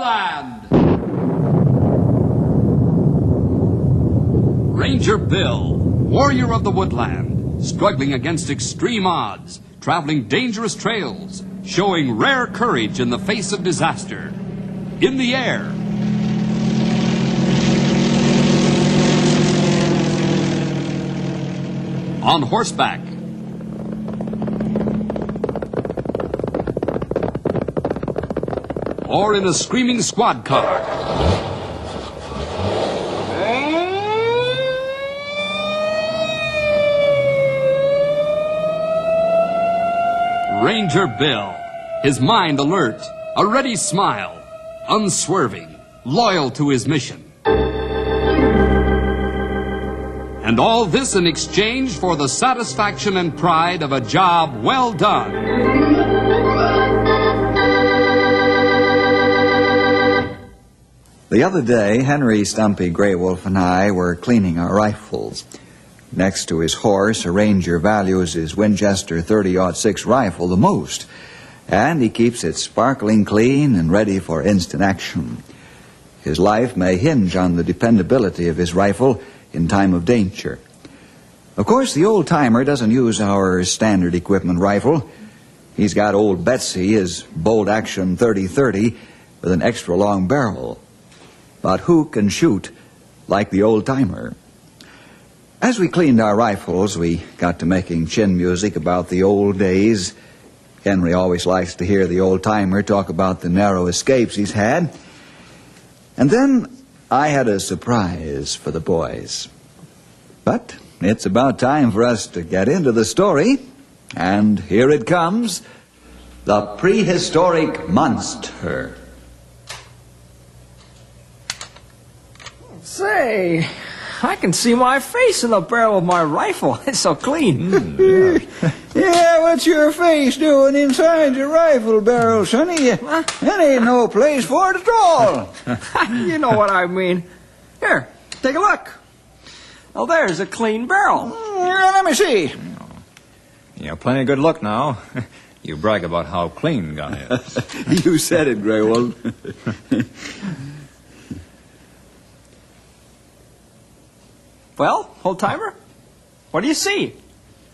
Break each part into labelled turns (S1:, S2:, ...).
S1: woodland. Ranger Bill, warrior of the woodland, struggling against extreme odds, traveling dangerous trails, showing rare courage in the face of disaster. In the air. On horseback. Or in a screaming squad car. Ranger Bill, his mind alert, a ready smile, unswerving, loyal to his mission. And all this in exchange for the satisfaction and pride of a job well done.
S2: The other day, Henry Stumpy Grey Wolf and I were cleaning our rifles. Next to his horse, a ranger values his Winchester 30-06 rifle the most, and he keeps it sparkling clean and ready for instant action. His life may hinge on the dependability of his rifle in time of danger. Of course, the old-timer doesn't use our standard equipment rifle. He's got old Betsy, his bolt-action 30-30, with an extra long barrel. But who can shoot like the old-timer? As we cleaned our rifles, we got to making chin music about the old days. Henry always likes to hear the old-timer talk about the narrow escapes he's had. And then I had a surprise for the boys. But it's about time for us to get into the story. And here it comes, the Prehistoric Monster.
S3: Say, I can see my face in the barrel of my rifle. It's so clean.
S4: Yeah, what's your face doing inside your rifle barrel, Sonny? That ain't no place for it at all.
S3: You know what I mean. Here, take a look. Oh, there's a clean barrel.
S4: Let me see.
S5: You have plenty of good luck now. You brag about how clean gun is.
S2: You said it, Grey Wolf.
S3: Well, old-timer, what do you see?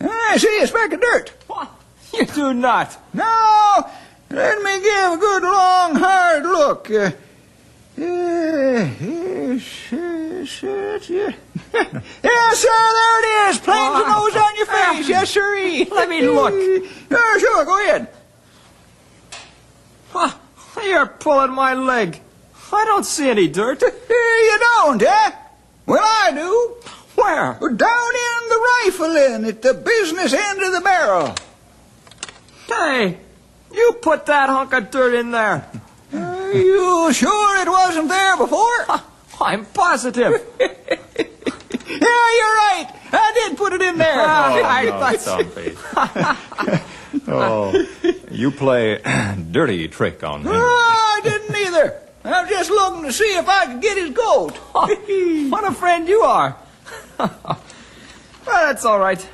S4: I see a speck of dirt.
S3: What? You do not.
S4: No, let me give a good, long, hard look. Yes, sir, there it is. Plain as a nose on your face. Yes, sirree.
S3: Let me look.
S4: Sure, go ahead.
S3: You're pulling my leg. I don't see any dirt.
S4: You don't, eh? Well, I do.
S3: Where?
S4: Down in the rifle in at the business end of the barrel.
S3: Hey, you put that hunk of dirt in there.
S4: Are you sure it wasn't there before?
S3: I'm positive.
S4: Yeah, you're right. I did put it in there.
S5: Oh, you play dirty trick on me.
S4: No, I didn't either. I was just looking to see if I could get his goat.
S3: What a friend you are. Well, that's all right.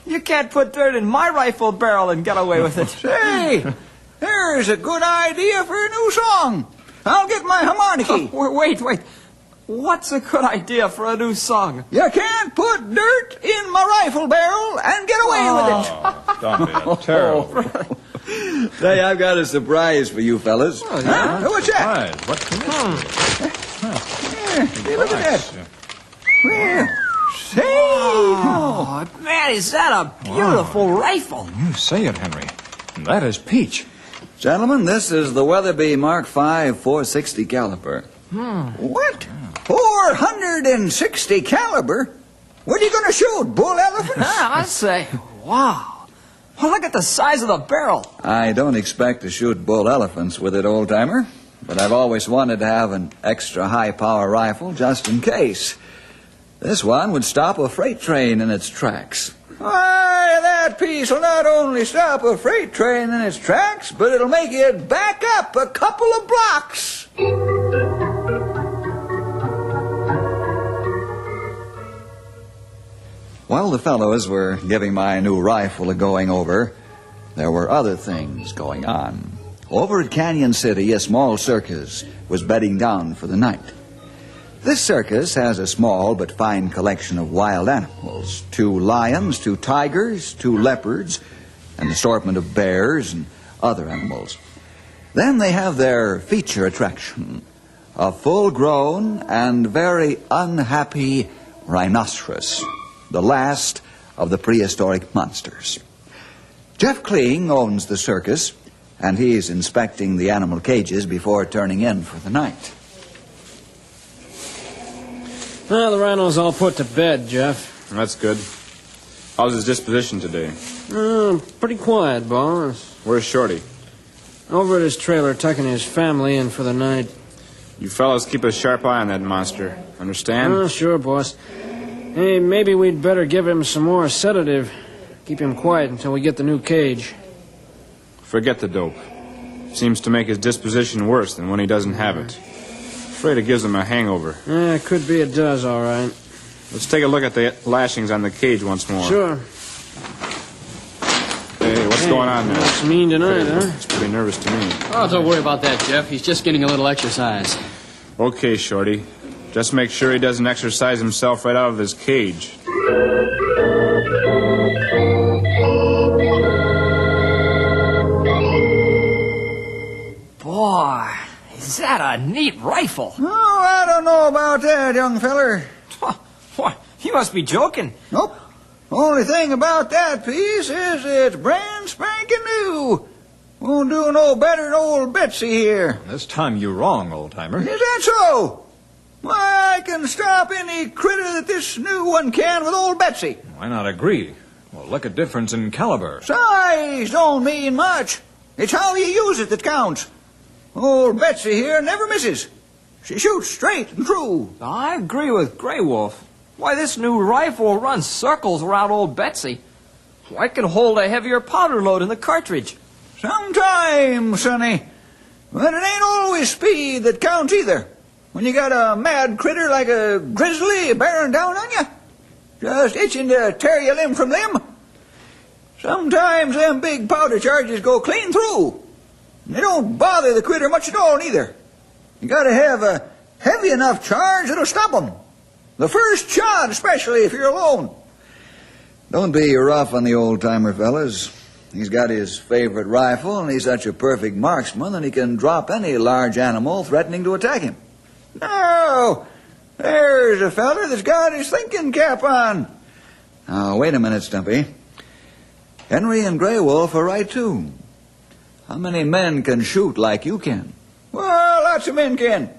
S3: You can't put dirt in my rifle barrel and get away with it.
S4: Say, there's a good idea for a new song. I'll get my harmonica.
S3: Wait. What's a good idea for a new song?
S4: You can't put dirt in my rifle barrel and get away with it.
S5: Don't be terrible.
S2: Say, I've got a surprise for you fellas.
S4: Oh, yeah? Huh? What's that?
S5: Right, what can
S4: Hey, look at that. Well, say.
S3: Oh, man, is that a beautiful rifle?
S5: You say it, Henry. That is peach.
S2: Gentlemen, this is the Weatherby Mark V 460 caliber.
S4: What? 460 caliber? What are you going to shoot, bull elephants?
S3: I say, wow. Well, look at the size of the barrel.
S2: I don't expect to shoot bull elephants with it, old-timer, but I've always wanted to have an extra high-power rifle just in case. This one would stop a freight train in its tracks.
S4: Why, that piece will not only stop a freight train in its tracks, but it'll make it back up a couple of blocks.
S2: While the fellows were giving my new rifle a going over, there were other things going on. Over at Canyon City, a small circus was bedding down for the night. This circus has a small but fine collection of wild animals. 2 lions, 2 tigers, 2 leopards, an assortment of bears and other animals. Then they have their feature attraction, a full-grown and very unhappy rhinoceros, the last of the prehistoric monsters. Jeff Kling owns the circus, and he's inspecting the animal cages before turning in for the night.
S6: Well, the rhino's all put to bed, Jeff.
S5: That's good. How's his disposition today?
S6: Pretty quiet, boss.
S5: Where's Shorty?
S6: Over at his trailer, tucking his family in for the night.
S5: You fellas keep a sharp eye on that monster. Understand?
S6: Sure, boss. Hey, maybe we'd better give him some more sedative. Keep him quiet until we get the new cage.
S5: Forget the dope. Seems to make his disposition worse than when he doesn't have it. Afraid it gives him a hangover.
S6: Could be it does, all right.
S5: Let's take a look at the lashings on the cage once more.
S6: Sure.
S5: Hey, what's going on there?
S6: Looks mean tonight, huh?
S5: It's pretty nervous to me.
S7: Oh, don't worry about that, Jeff. He's just getting a little exercise.
S5: Okay, Shorty. Just make sure he doesn't exercise himself right out of his cage.
S3: Boy, is that a neat rifle?
S4: Oh, I don't know about that, young feller.
S3: What? You must be joking.
S4: Nope. Only thing about that piece is it's brand spanking new. Won't do no better than old Betsy here.
S5: This time you're wrong, old-timer.
S4: Is that so? Why, I can stop any critter that this new one can with old Betsy.
S5: Why not agree? Well, look at difference in caliber.
S4: Size don't mean much. It's how you use it that counts. Old Betsy here never misses. She shoots straight and true.
S3: I agree with Grey Wolf. Why, this new rifle runs circles around old Betsy. Why, it can hold a heavier powder load in the cartridge.
S4: Sometimes, sonny. But it ain't always speed that counts either. When you got a mad critter like a grizzly bearing down on you, just itching to tear you limb from limb. Sometimes them big powder charges go clean through. They don't bother the critter much at all, neither. You gotta have a heavy enough charge that'll stop 'em. The first shot, especially if you're alone.
S2: Don't be rough on the old-timer, fellas. He's got his favorite rifle, and he's such a perfect marksman that he can drop any large animal threatening to attack him.
S4: No, there's a feller that's got his thinking cap on.
S2: Now, wait a minute, Stumpy. Henry and Grey Wolf are right, too. How many men can shoot like you can?
S4: Well, lots of men can.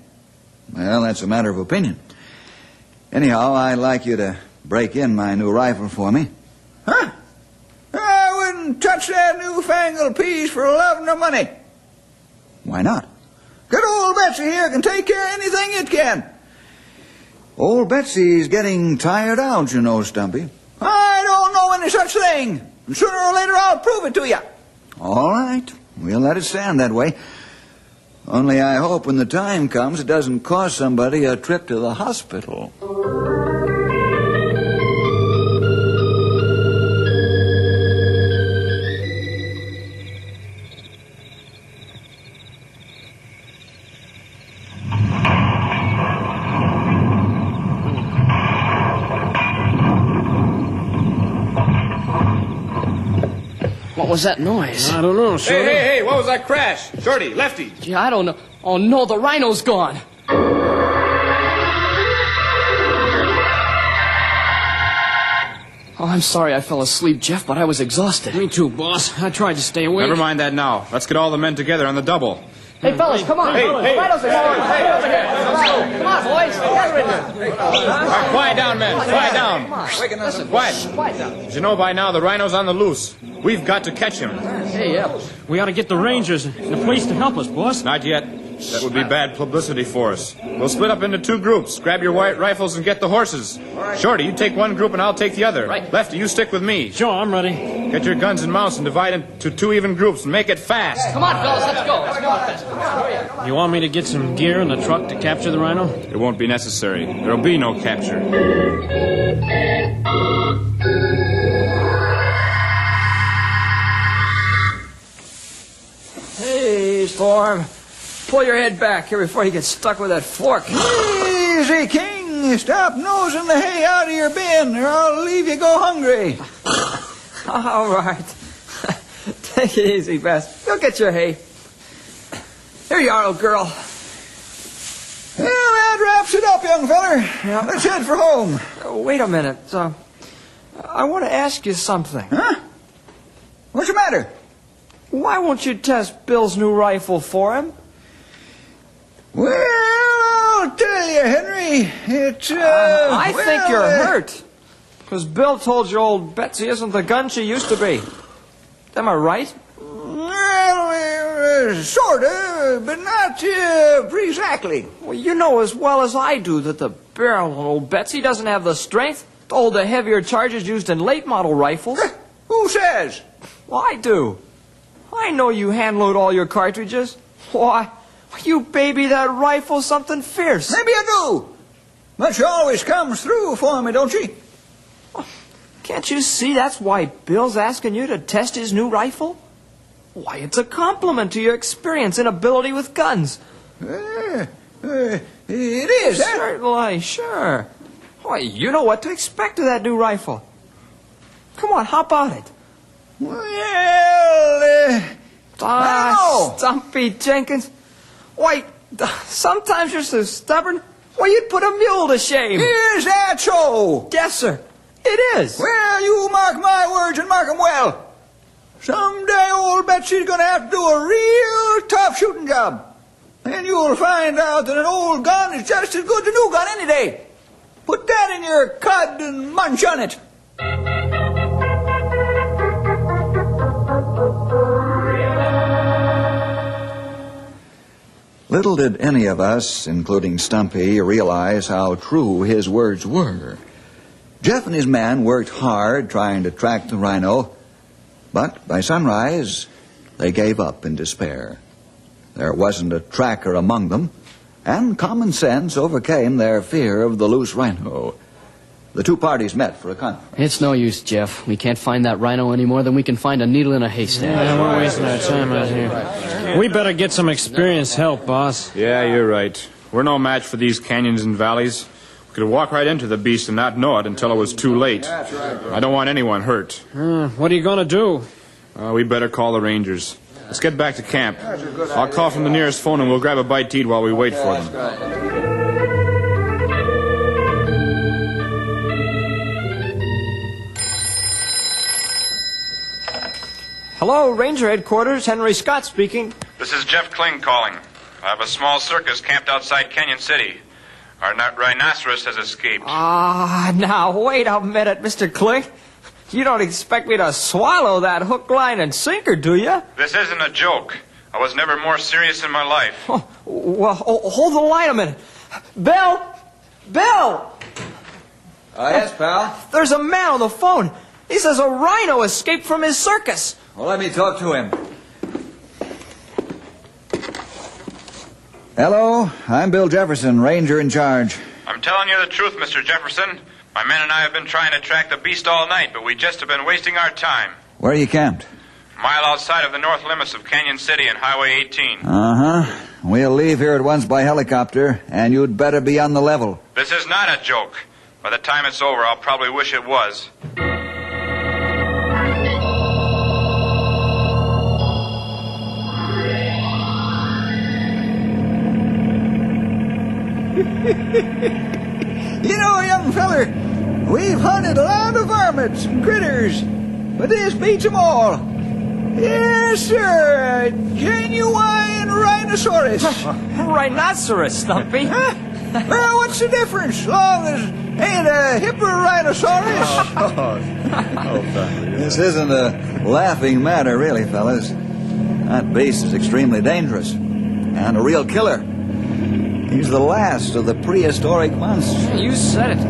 S2: Well, that's a matter of opinion. Anyhow, I'd like you to break in my new rifle for me.
S4: Huh? I wouldn't touch that newfangled piece for love nor money.
S2: Why not?
S4: Good old Betsy here can take care of anything it can.
S2: Old Betsy's getting tired out, you know, Stumpy.
S4: I don't know any such thing. And sooner or later I'll prove it to you.
S2: All right. We'll let it stand that way. Only I hope when the time comes it doesn't cost somebody a trip to the hospital.
S7: What was that noise?
S6: I don't know, Shorty.
S5: Hey, what was that crash? Shorty, Lefty.
S7: Gee, I don't know. Oh, no, the rhino's gone. Oh, I'm sorry I fell asleep, Jeff, but I was exhausted.
S6: Me too, boss. I tried to stay awake.
S5: Never mind that now. Let's get all the men together on the double.
S7: Hey, fellas, come on.
S5: Hey.
S7: The rhinos are gone. Come on, boys.
S5: All right, quiet down, men. Quiet down.
S7: Listen,
S5: Quiet.
S7: down.
S5: As you know by now, the rhino's on the loose. We've got to catch him.
S7: Hey, yeah.
S6: We ought to get the Rangers and the police to help us, boss.
S5: Not yet. That would be bad publicity for us. We'll split up into 2 groups. Grab your white rifles and get the horses. Shorty, you take one group and I'll take the other.
S7: Right.
S5: Lefty, you stick with me.
S6: Sure, I'm ready.
S5: Get your guns and mounts and divide into 2 even groups and make it fast.
S7: Come on, fellas, let's go. Let's go fast. Come on, hurry up.
S6: You want me to get some gear in the truck to capture the rhino?
S5: It won't be necessary. There'll be no capture.
S3: Hey, for him. Pull your head back here before he gets stuck with that fork.
S4: Easy, King. Stop nosing the hay out of your bin, or I'll leave you go hungry.
S3: All right. Take it easy, Bess. Go get your hay. Here you are, old girl.
S4: Well, that wraps it up, young feller. Let's head for home.
S3: Wait a minute. I want to ask you something.
S4: Huh? What's the matter?
S3: Why won't you test Bill's new rifle for him?
S4: Well, I'll tell you, Henry. It's,
S3: I think you're hurt. Because Bill told you old Betsy isn't the gun she used to be. Am I right?
S4: Well, sort of, but not exactly.
S3: Well, you know as well as I do that the barrel on old Betsy doesn't have the strength to hold the heavier charges used in late model rifles.
S4: Who says?
S3: Well, I do. I know you hand load all your cartridges. Why, you baby that rifle something fierce.
S4: Maybe I do. But she always comes through for me, don't she?
S3: Can't you see that's why Bill's asking you to test his new rifle? Why, it's a compliment to your experience and ability with guns.
S4: It is, huh?
S3: Certainly, sure. Why, you know what to expect of that new rifle. Come on, hop on it.
S4: Well,
S3: Ah,
S4: know.
S3: Stumpy Jenkins. Why, sometimes you're so stubborn. Why, you'd put a mule to shame.
S4: Is that so?
S3: Yes, sir. It is.
S4: Well, you mark my words and mark them well. Someday old Betsy's going to have to do a real tough shooting job. And you'll find out that an old gun is just as good as a new gun any day. Put that in your cud and munch on it.
S2: Little did any of us, including Stumpy, realize how true his words were. Jeff and his men worked hard trying to track the rhino, but by sunrise, they gave up in despair. There wasn't a tracker among them, and common sense overcame their fear of the loose rhino. The two parties met for a conference.
S7: It's no use, Jeff. We can't find that rhino any more than we can find a needle in a haystack.
S6: Yeah, we're wasting our time out here. We better get some experienced help, boss.
S5: Yeah, you're right. We're no match for these canyons and valleys. We could walk right into the beast and not know it until it was too late. I don't want anyone hurt.
S6: What are you going to do?
S5: We better call the rangers. Let's get back to camp. I'll call from the nearest phone and we'll grab a bite to eat while we wait for them.
S3: Hello, Ranger Headquarters. Henry Scott speaking.
S5: This is Jeff Kling calling. I have a small circus camped outside Canyon City. Our rhinoceros has escaped.
S3: Now, wait a minute, Mr. Klink. You don't expect me to swallow that hook, line, and sinker, do you?
S5: This isn't a joke. I was never more serious in my life.
S3: Hold the line a minute. Bill! Bill!
S2: Yes, pal?
S3: There's a man on the phone. He says a rhino escaped from his circus.
S2: Well, let me talk to him. Hello, I'm Bill Jefferson, ranger in charge.
S5: I'm telling you the truth, Mr. Jefferson. My men and I have been trying to track the beast all night, but we just have been wasting our time.
S2: Where are you camped?
S5: A mile outside of the north limits of Canyon City and Highway 18.
S2: Uh-huh. We'll leave here at once by helicopter, and you'd better be on the level.
S5: This is not a joke. By the time it's over, I'll probably wish it was.
S4: You know, young feller, we've hunted a lot of varmints and critters, but this beats 'em all. Yes, sir, a genuine rhinoceros.
S3: Rhinoceros, Stumpy.
S4: Well, what's the difference? Long as ain't a hipper rhinoceros.
S2: This isn't a laughing matter, really, fellas. That beast is extremely dangerous, and a real killer. He's the last of the prehistoric monsters.
S3: You said it.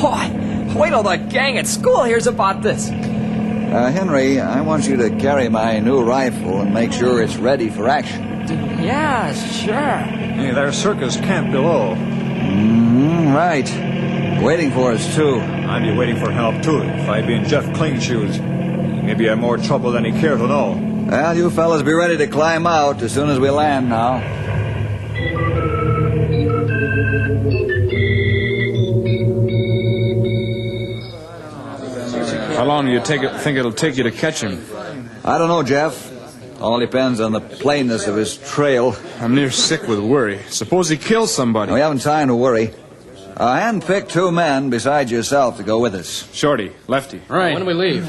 S3: Boy, wait till the gang at school hears about this.
S2: Henry, I want you to carry my new rifle and make sure it's ready for action.
S3: Yeah, sure.
S8: Hey, there's circus camp below.
S2: Right. Waiting for us, too.
S8: I'd be waiting for help, too, if I'd be in Jeff Kling's shoes. Maybe I'm more trouble than he cared to know.
S2: Well, you fellas be ready to climb out as soon as we land now.
S5: How long do you think it'll take you to catch him?
S2: I don't know, Jeff. All depends on the plainness of his trail.
S5: I'm near sick with worry. Suppose he kills somebody.
S2: We haven't time to worry. I handpicked 2 men besides yourself to go with us.
S5: Shorty, Lefty.
S7: Right. When do we leave?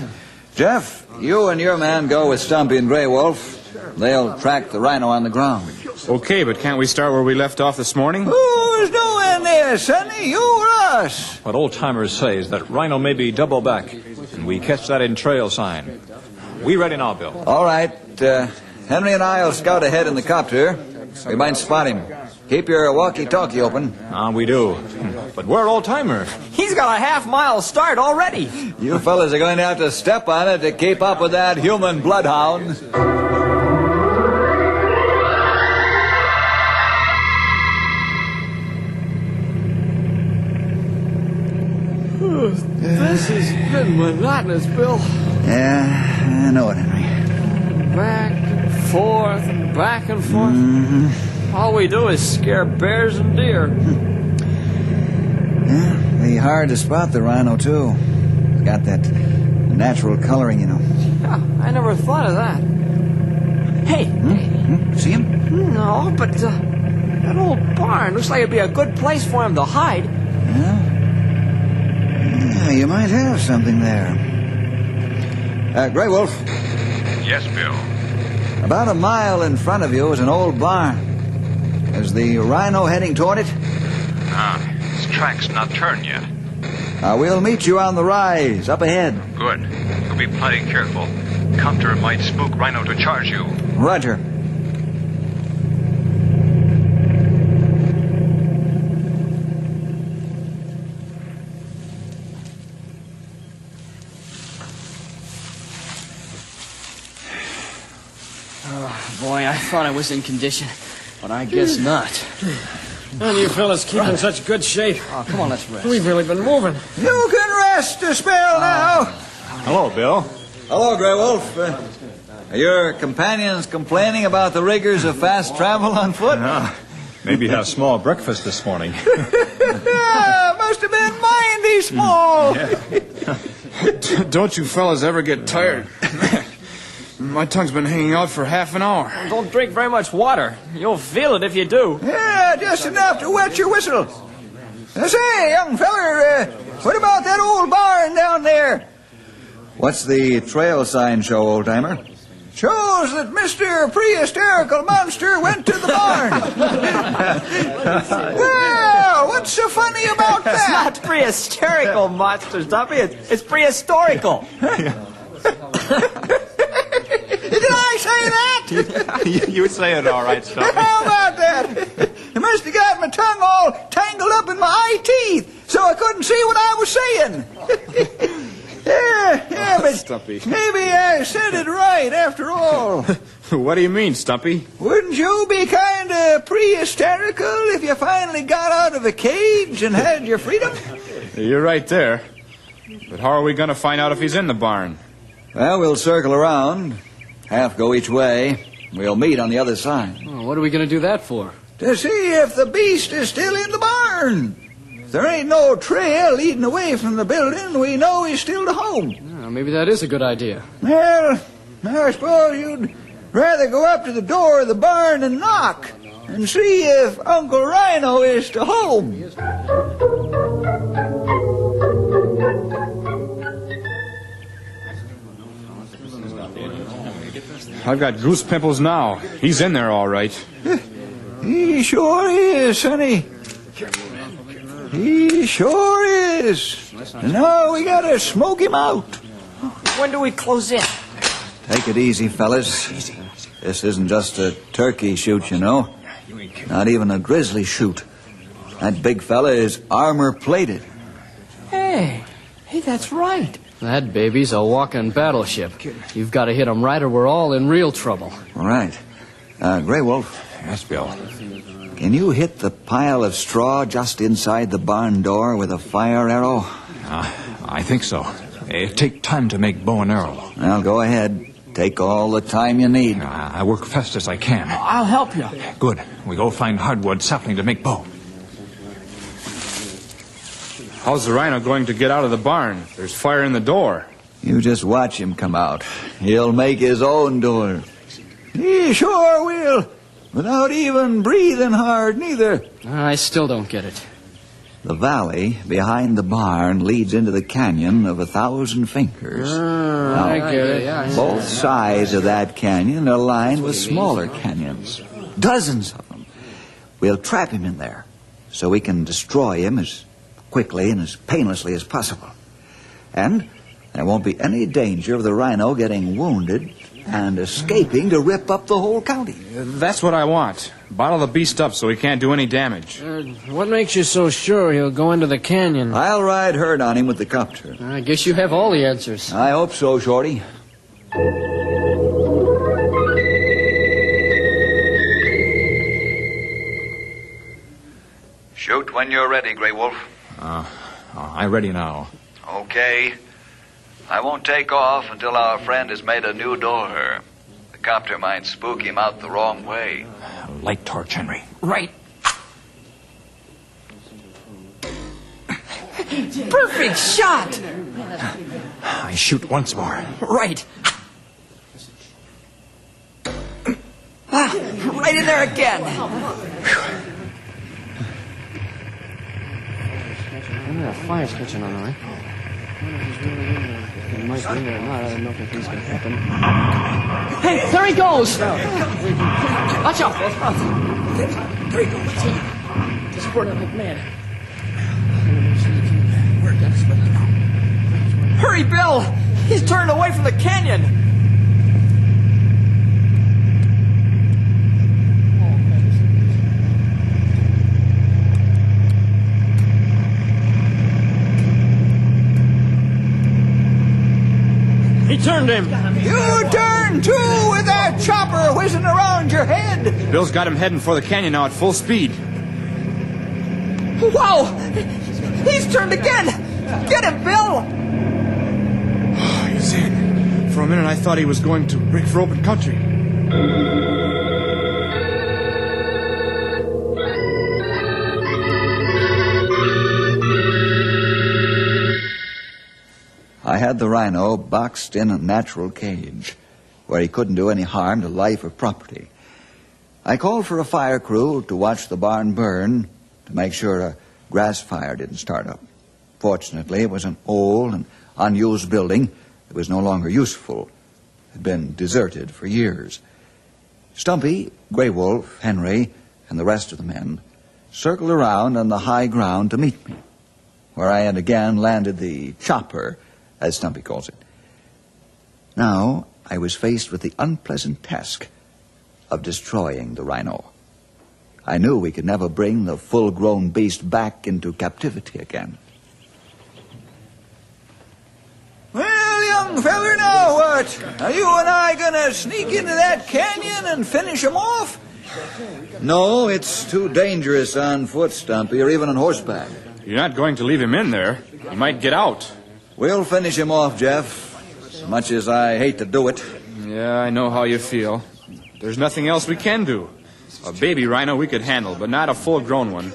S2: Jeff, you and your man go with Stumpy and Grey Wolf. They'll track the rhino on the ground.
S5: Okay, but can't we start where we left off this morning?
S4: Who's doing this, Sonny? You or us?
S8: What old-timers say is that rhino may be double back, and we catch that in trail sign. We ready now, Bill?
S2: All right. Henry and I will scout ahead in the copter. We might spot him. Keep your walkie-talkie open.
S8: We do. But we're old-timers.
S3: He's got a half-mile start already.
S2: You fellas are going to have to step on it to keep up with that human bloodhound.
S3: This has been monotonous, Bill.
S2: Yeah, I know it, Henry.
S3: Back and forth and back and forth.
S2: Mm-hmm.
S3: All we do is scare bears and deer.
S2: Yeah, be hard to spot the rhino, too. It's got that natural coloring, you know.
S3: Yeah, I never thought of that. Hey,
S2: See him?
S3: no, but that old barn looks like it'd be a good place for him to hide.
S2: Yeah, you might have something there. Grey Wolf.
S9: Yes, Bill.
S2: About a mile in front of you is an old barn. Is the rhino heading toward it?
S9: His track's not turned yet.
S2: We'll meet you on the rise, up ahead.
S9: Good. You'll be plenty careful. Copter might spook rhino to charge you.
S2: Roger.
S7: Boy, I thought I was in condition, but I guess not.
S6: And you fellas keep in such good shape.
S7: Oh, come on, let's rest.
S6: We've really been moving.
S4: You can rest a spell now.
S8: Hello, Bill.
S2: Hello, Grey Wolf. Are your companions complaining about the rigors of fast travel on foot?
S8: Maybe had a small breakfast this morning.
S4: Must have been mighty small.
S5: Don't you fellas ever get tired? My tongue's been hanging out for half an hour.
S3: Don't drink very much water. You'll feel it if you do.
S4: Yeah, just enough to wet your whistle. Say, young feller, what about that old barn down there?
S2: What's the trail sign show, old-timer?
S4: Shows that Mr. Prehistorical Monster went to the barn. Well, what's so funny about
S3: It's
S4: that?
S3: not prehistorical monsters, Duffy. It's prehistorical.
S4: Did I say that?
S8: You say it all right, Stumpy.
S4: How about that? I must have got my tongue all tangled up in my eye teeth, so I couldn't see what I was saying. yeah, but
S5: Stumpy.
S4: maybe I said it right after all.
S5: What do you mean, Stumpy?
S4: Wouldn't you be kind of prehistorical if you finally got out of a cage and had your freedom?
S5: You're right there. But how are we going to find out if he's in the barn?
S2: Well, we'll circle around. Half go each way. We'll meet on the other side.
S7: Oh, what are we going to do that for?
S4: To see if the beast is still in the barn. If there ain't no trail leading away from the building, we know he's still to home.
S7: Oh, maybe that is a good idea.
S4: Well, I suppose you'd rather go up to the door of the barn and knock and see if Uncle Rhino is to home.
S5: I've got goose pimples now. He's in there all right.
S4: He sure is, Sonny. He sure is. And now we gotta smoke him out.
S3: When do we close in?
S2: Take it easy, fellas. This isn't just a turkey shoot, you know. Not even a grizzly shoot. That big fella is armor-plated.
S3: Hey, that's right.
S7: That baby's a walking battleship. You've got to hit him right or we're all in real trouble.
S2: All right. Grey Wolf,
S8: Yes, Bill.
S2: can you hit the pile of straw just inside the barn door with a fire arrow?
S8: I think so. It take time to make bow and arrow.
S2: Well, go ahead. Take all the time you need.
S8: I work fast as I can.
S6: I'll help you.
S8: Good. We go find hardwood sapling to make bow.
S5: How's the rhino going to get out of the barn? There's fire in the door.
S2: You just watch him come out. He'll make his own door. He sure will. Without even breathing hard, neither.
S7: I still don't get it.
S2: The valley behind the barn leads into the canyon of 1,000 Fingers.
S6: I get it.
S2: Both sides of that canyon are lined with smaller canyons. Dozens of them. We'll trap him in there so we can destroy him as quickly and as painlessly as possible. And there won't be any danger of the rhino getting wounded and escaping to rip up the whole county.
S5: That's what I want. Bottle the beast up so he can't do any damage.
S6: What makes you so sure he'll go into the canyon?
S2: I'll ride herd on him with the copter.
S7: I guess you have all the answers.
S2: I hope so, Shorty.
S10: Shoot when you're ready, Grey Wolf.
S8: I'm ready now.
S10: Okay. I won't take off until our friend has made a new door. The copter might spook him out the wrong way.
S8: Light torch, Henry.
S6: Right.
S3: Perfect shot!
S8: I shoot once more.
S3: Right. Right in there again.
S7: The fire's catching on, all right? It might be there or not. I don't know if anything's going to happen. Hey, there he goes! Watch out! There he goes. He's burning like mad.
S3: Hurry, Bill! He's turned away from the canyon.
S6: He turned him.
S4: You turn too with that chopper whizzing around your head.
S5: Bill's got him heading for the canyon now at full speed.
S3: Wow! He's turned again! Get him, Bill!
S5: He's in. For a minute I thought he was going to break for open country.
S2: I had the rhino boxed in a natural cage where he couldn't do any harm to life or property. I called for a fire crew to watch the barn burn to make sure a grass fire didn't start up. Fortunately, it was an old and unused building that was no longer useful. It had been deserted for years. Stumpy, Grey Wolf, Henry, and the rest of the men circled around on the high ground to meet me, where I had again landed the chopper, as Stumpy calls it. Now I was faced with the unpleasant task of destroying the rhino. I knew we could never bring the full-grown beast back into captivity again.
S4: Well, young feller, now what? Are you and I gonna sneak into that canyon and finish him off?
S2: No, it's too dangerous on foot, Stumpy, or even on horseback.
S5: You're not going to leave him in there. He might get out.
S2: We'll finish him off, Jeff, as much as I hate to do it.
S5: Yeah, I know how you feel. There's nothing else we can do. A baby rhino we could handle, but not a full-grown one.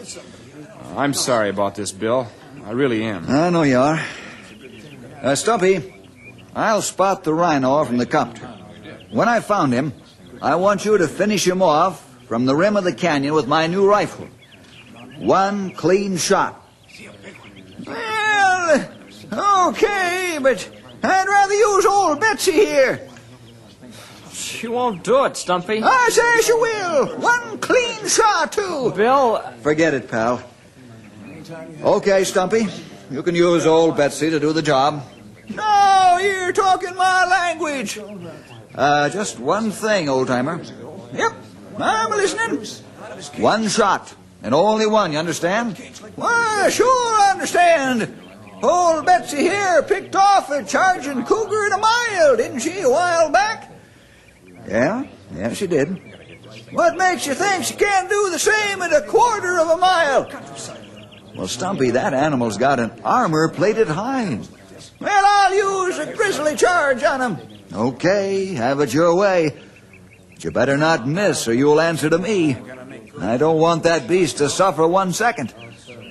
S5: I'm sorry about this, Bill. I really am.
S2: I know you are. Stumpy, I'll spot the rhino from the copter. When I found him, I want you to finish him off from the rim of the canyon with my new rifle. One clean shot.
S4: Well, okay, but I'd rather use old Betsy here.
S3: She won't do it, Stumpy.
S4: I say she will. One clean shot, too.
S3: Bill...
S2: Forget it, pal. Okay, Stumpy, you can use old Betsy to do the job.
S4: No, you're talking my language.
S2: Just one thing, old-timer.
S4: Yep, I'm listening.
S2: One shot, and only one, you understand?
S4: Why, sure I understand. Old Betsy here picked off a charging cougar in a mile, didn't she, a while back?
S2: Yeah, she did.
S4: What makes you think she can't do the same at a quarter of a mile?
S2: Well, Stumpy, that animal's got an armor-plated hide.
S4: Well, I'll use a grizzly charge on him.
S2: Okay, have it your way. But you better not miss or you'll answer to me. I don't want that beast to suffer 1 second.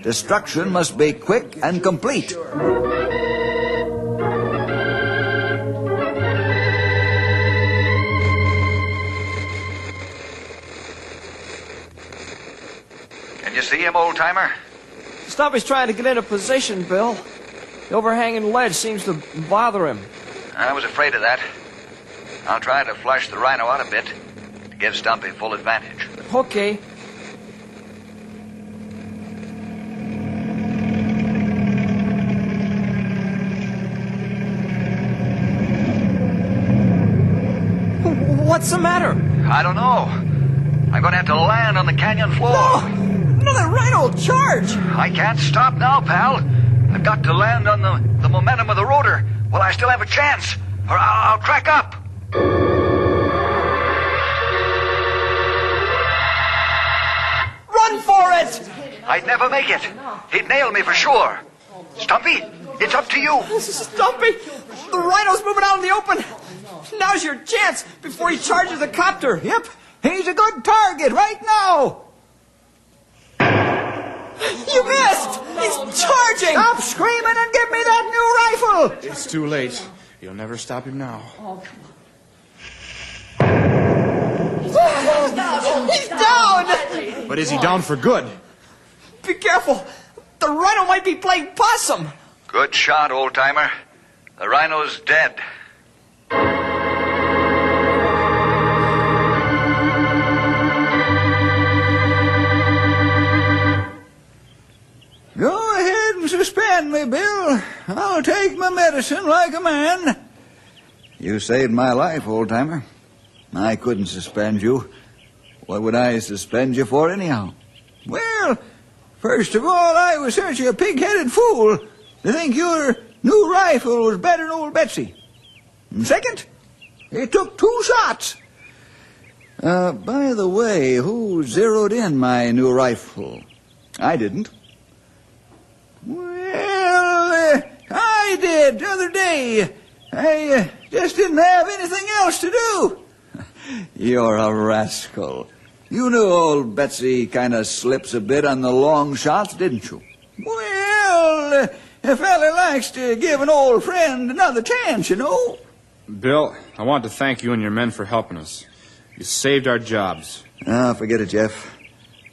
S2: Destruction must be quick and complete.
S10: Can you see him, old-timer?
S3: Stumpy's trying to get into position, Bill. The overhanging ledge seems to bother him.
S10: I was afraid of that. I'll try to flush the rhino out a bit to give Stumpy full advantage.
S3: Okay. What's the matter?
S10: I don't know. I'm going to have to land on the canyon floor.
S3: No! Another rhino will charge!
S10: I can't stop now, pal. I've got to land on the momentum of the rotor while I still have a chance, or I'll crack up.
S3: Run for it!
S10: I'd never make it. He'd nail me for sure. Stumpy, it's up to you.
S3: Stumpy! The rhino's moving out in the open! Now's your chance before he charges the copter!
S4: Yep, he's a good target right now.
S3: You missed! He's charging!
S4: Stop screaming and give me that new rifle!
S5: It's too late. You'll never stop him now.
S3: He's down!
S5: But is he down for good?
S3: Be careful! The rhino might be playing possum!
S10: Good shot, old-timer. The rhino's dead.
S4: Go ahead and suspend me, Bill. I'll take my medicine like a man.
S2: You saved my life, old-timer. I couldn't suspend you. What would I suspend you for anyhow?
S4: Well, first of all, I was such a pig-headed fool to think your new rifle was better than old Betsy. And second, it took 2 shots.
S2: By the way, who zeroed in my new rifle? I didn't.
S4: Well, I did the other day. I just didn't have anything else to do.
S2: You're a rascal. You knew old Betsy kind of slips a bit on the long shots, didn't you?
S4: Well, a fella likes to give an old friend another chance, you know.
S5: Bill, I want to thank you and your men for helping us. You saved our jobs.
S2: Ah, forget it, Jeff.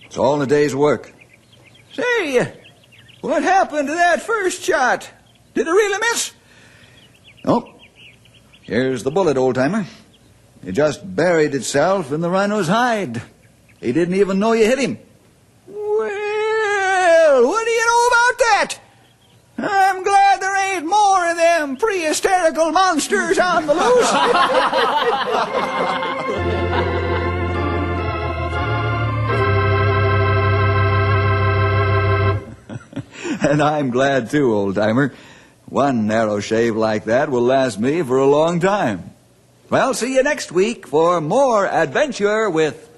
S2: It's all in a day's work.
S4: Say, what happened to that first shot? Did it really miss?
S2: Oh, here's the bullet, old-timer. It just buried itself in the rhino's hide. He didn't even know you hit him.
S4: Well, what do you know about that? I'm glad there ain't more of them prehistorical monsters on the loose.
S2: And I'm glad too, old-timer. One narrow shave like that will last me for a long time. Well, see you next week for more adventure with